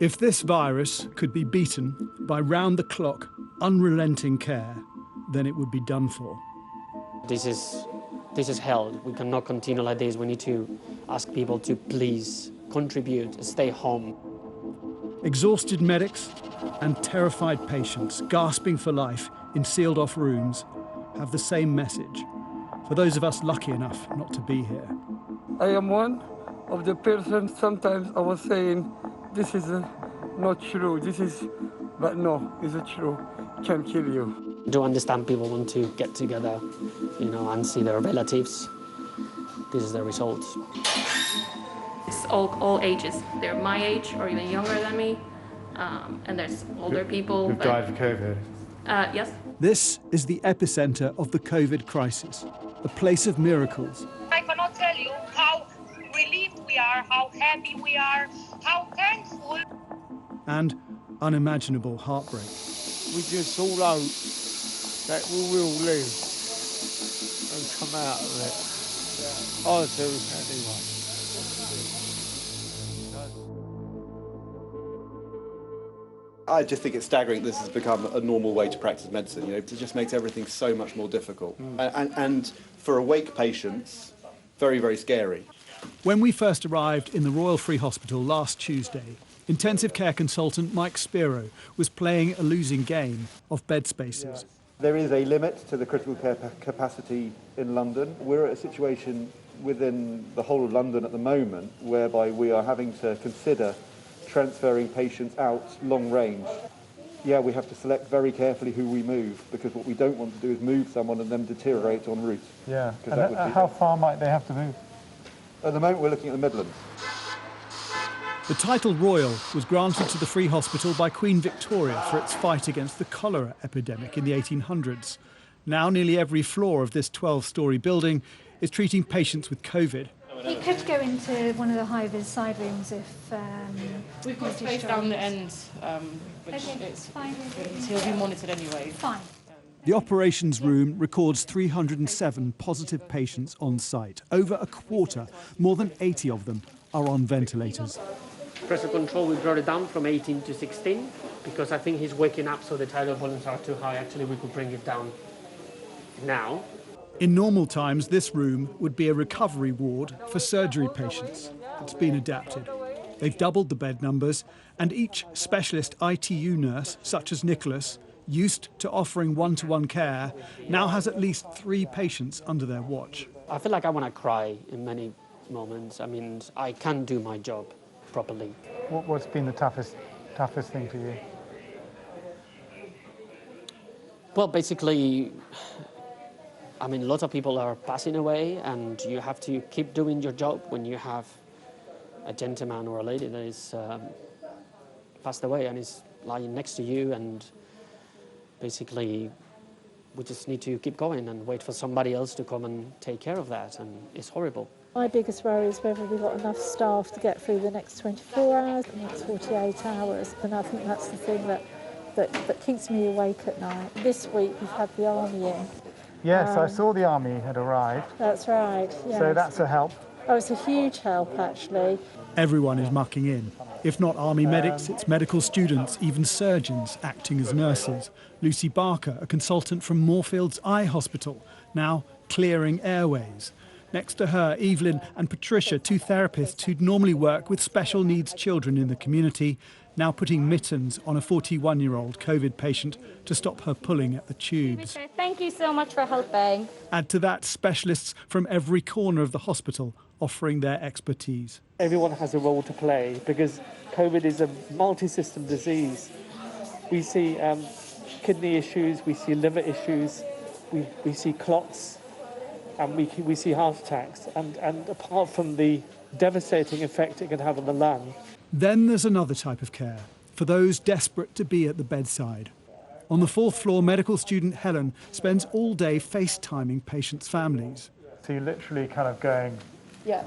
If this virus could be beaten by round-the-clock, unrelenting care, then it would be done for. This is hell. We cannot continue like this. We need to ask people to please contribute, stay home. Exhausted medics and terrified patients gasping for life in sealed-off rooms have the same message for those of us lucky enough not to be here. I am one of the persons, sometimes I was saying, this is not true, but no, it's true, it can kill you. I do understand people want to get together, and see their relatives. This is the result. It's all ages. They're my age or even younger than me, and there's older people. Who've died of COVID? Yes. This is the epicenter of the COVID crisis, a place of miracles. I cannot tell you how relieved we are, how happy we are, how thankful. And unimaginable heartbreak. We just all hope that we will live and come out of it. I do, anyway. I just think it's staggering this has become a normal way to practice medicine. It just makes everything so much more difficult. And for awake patients, very, very scary. When we first arrived in the Royal Free Hospital last Tuesday, intensive care consultant Mike Spiro was playing a losing game of bed spaces. There is a limit to the critical care capacity in London. We're at a situation within the whole of London at the moment whereby we are having to consider transferring patients out long range. Yeah, we have to select very carefully who we move, because what we don't want to do is move someone and then deteriorate en route. Yeah, and how far might they have to move? At the moment we're looking at the Midlands. The title Royal was granted to the Free Hospital by Queen Victoria for its fight against the cholera epidemic in the 1800s. Now nearly every floor of this 12-storey building is treating patients with COVID. You could go into one of the high-vis side rooms if... We've got space down the ends, which he'll be monitored anyway. Fine. The operations room records 307 positive patients on site. Over a quarter, more than 80 of them, are on ventilators. Pressure control, we brought it down from 18 to 16, because I think he's waking up, so the tidal volumes are too high. Actually, we could bring it down now. In normal times, this room would be a recovery ward for surgery patients. It's been adapted. They've doubled the bed numbers, and each specialist ITU nurse, such as Nicholas, used to offering one-to-one care, now has at least 3 patients under their watch. I feel like I want to cry in many moments. I mean, I can't do my job properly. What's been the toughest thing for you? Well, basically, I mean, lots of people are passing away, and you have to keep doing your job when you have a gentleman or a lady that is passed away and is lying next to you, and basically we just need to keep going and wait for somebody else to come and take care of that, and it's horrible. My biggest worry is whether we've got enough staff to get through the next 24 hours, the next 48 hours, and I think that's the thing that keeps me awake at night. This week we've had the army in. Yes, I saw the army had arrived. That's right, yes. So that's a help. Oh, it's a huge help, actually. Everyone is mucking in. If not army medics, it's medical students, even surgeons acting as nurses. Lucy Barker, a consultant from Moorfields Eye Hospital, now clearing airways. Next to her, Evelyn and Patricia, 2 therapists who'd normally work with special needs children in the community, now putting mittens on a 41-year-old COVID patient to stop her pulling at the tubes. Thank you so much for helping. Add to that specialists from every corner of the hospital offering their expertise. Everyone has a role to play because COVID is a multi-system disease. We see kidney issues, we see liver issues, we see clots, and we see heart attacks. And apart from the devastating effect it can have on the lung. Then there's another type of care, for those desperate to be at the bedside. On the 4th floor, medical student Helen spends all day FaceTiming patients' families. So you're literally kind of going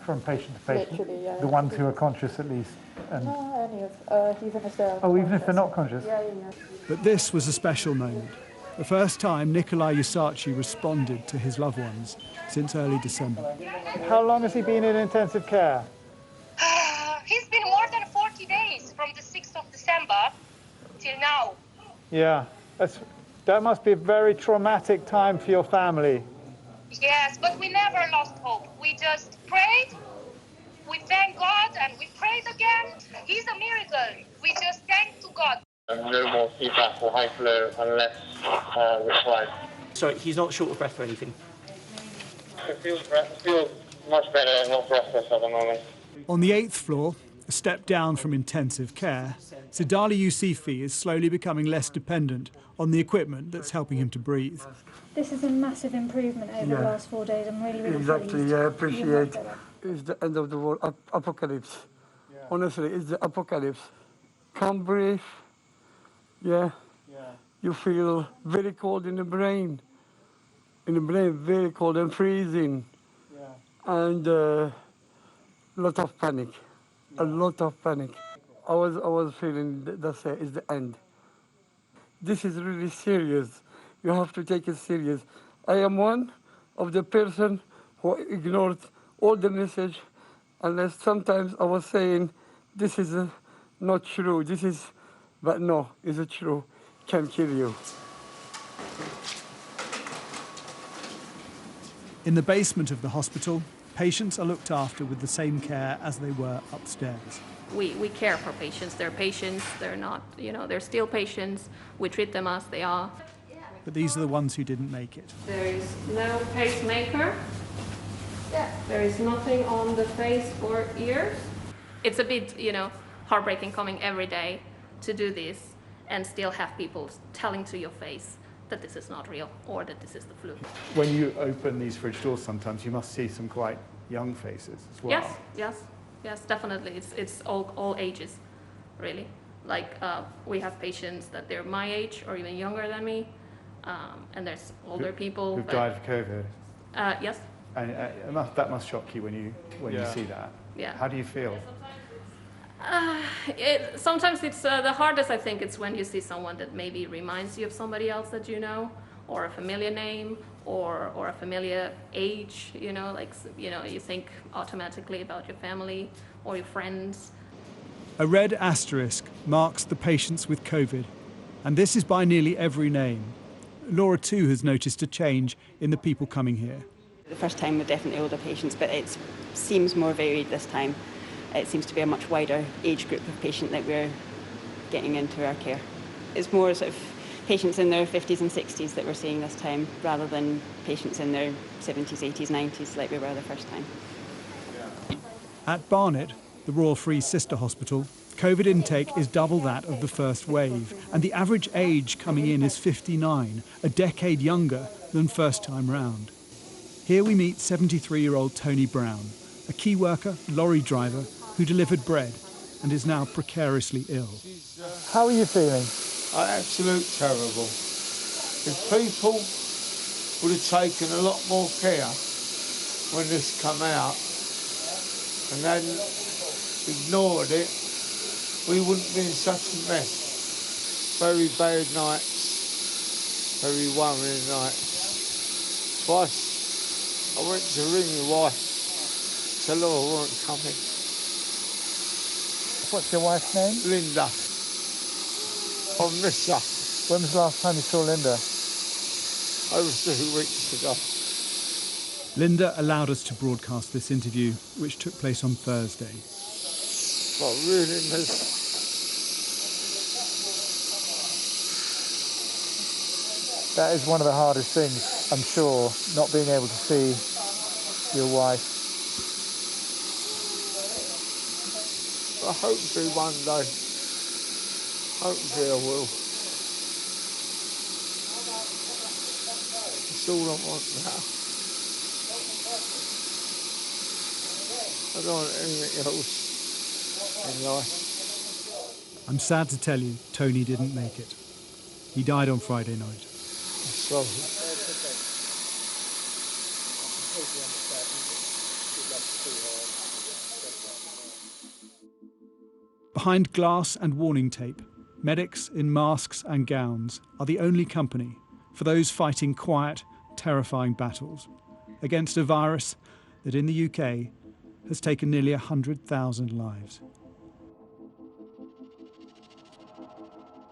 from patient to patient, Literally, the ones who are conscious at least. And No, any of, even if they're even if they're not conscious? Yeah. But this was a special moment. The first time Nikolai Usachi responded to his loved ones since early December. How long has he been in intensive care? He's been more than 40 days, from the 6th December till now. Yeah, that must be a very traumatic time for your family. Yes, but we never lost hope. We just prayed, we thanked God, and we prayed again. He's a miracle. We just thank to God. No more feedback or high flow unless required. Sorry, he's not short of breath or anything? It feels much better and not breathless at the moment. On the 8th floor, a step down from intensive care, Sidali Yousifi is slowly becoming less dependent on the equipment that's helping him to breathe. This is a massive improvement over the last 4 days. I'm really Exactly, pleased. yeah, appreciate. It's the end of the world, apocalypse. Honestly, it's the apocalypse. Can't breathe. Yeah. You feel very cold in the brain. Very cold and freezing. And a lot of panic. A lot of panic. I was feeling that's it, it's the end. This is really serious. You have to take it serious. I am one of the person who ignored all the message, unless sometimes I was saying, this is not true, but no, it's true, can kill you. In the basement of the hospital, patients are looked after with the same care as they were upstairs. We care for patients. They're patients. They're not, they're still patients. We treat them as they are. But these are the ones who didn't make it. There is no pacemaker. There is nothing on the face or ears. It's a bit, heartbreaking coming every day to do this and still have people telling to your face that this is not real or that this is the flu. When you open these fridge doors sometimes, you must see some quite young faces as well. Yes, definitely. It's all ages, really. Like we have patients that they're my age or even younger than me, and there's older people who've died of COVID. Yes. And that must shock you when you see that. Yeah. How do you feel? Sometimes it's the hardest. I think it's when you see someone that maybe reminds you of somebody else that you know, or a familiar name, or a familiar age. You think automatically about your family or your friends. A red asterisk marks the patients with COVID, and this is by nearly every name. Laura too has noticed a change in the people coming here. The first time were definitely older patients, but it seems more varied this time. It seems to be a much wider age group of patient that we're getting into our care. It's more sort of patients in their 50s and 60s that we're seeing this time, rather than patients in their 70s, 80s, 90s like we were the first time. At Barnet, the Royal Free Sister Hospital, COVID intake is double that of the first wave, and the average age coming in is 59, a decade younger than first time round. Here we meet 73-year-old Tony Brown, a key worker, lorry driver, who delivered bread and is now precariously ill. How are you feeling? Absolute terrible. If people would have taken a lot more care when this come out and hadn't ignored it, we wouldn't be in such a mess. Very bad nights, very worrying nights. Twice I went to ring the wife, tell her I weren't coming. What's your wife's name? Linda. I miss her. When was the last time you saw Linda? Over 2 weeks ago. Linda allowed us to broadcast this interview, which took place on Thursday. I really miss her. That is one of the hardest things, I'm sure, not being able to see your wife. I hope to one day. Hopefully I will. It's all I want now. I don't want anything else in life. I'm sad to tell you, Tony didn't make it. He died on Friday night. I'm sorry. Behind glass and warning tape, medics in masks and gowns are the only company for those fighting quiet, terrifying battles against a virus that in the UK has taken nearly 100,000 lives.